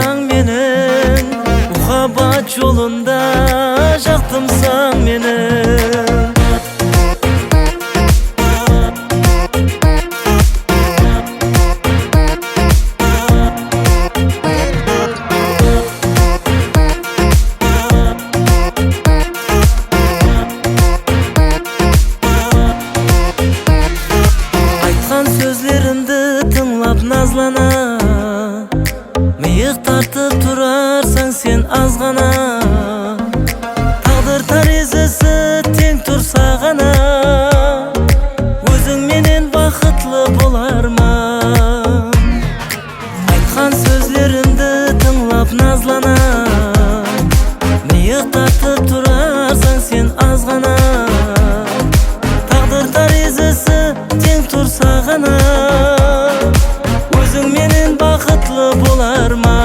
болсаң менің, мұхаббат жолында жақтымсаң менің. Айтқан сөздерімді тыңлап назлана, миық тартып тұрарсың сен азғана. Тағдыр тарезесі тең тұрса ғана, өзіңменен бақытлы болар ма? Айтқан сөздерімді тыңлап назлана, миық тартып тұрарсың сен азғана. Тағдыр тарезесі тең тұрса ғана, өзіңменен бақытлы болар ма?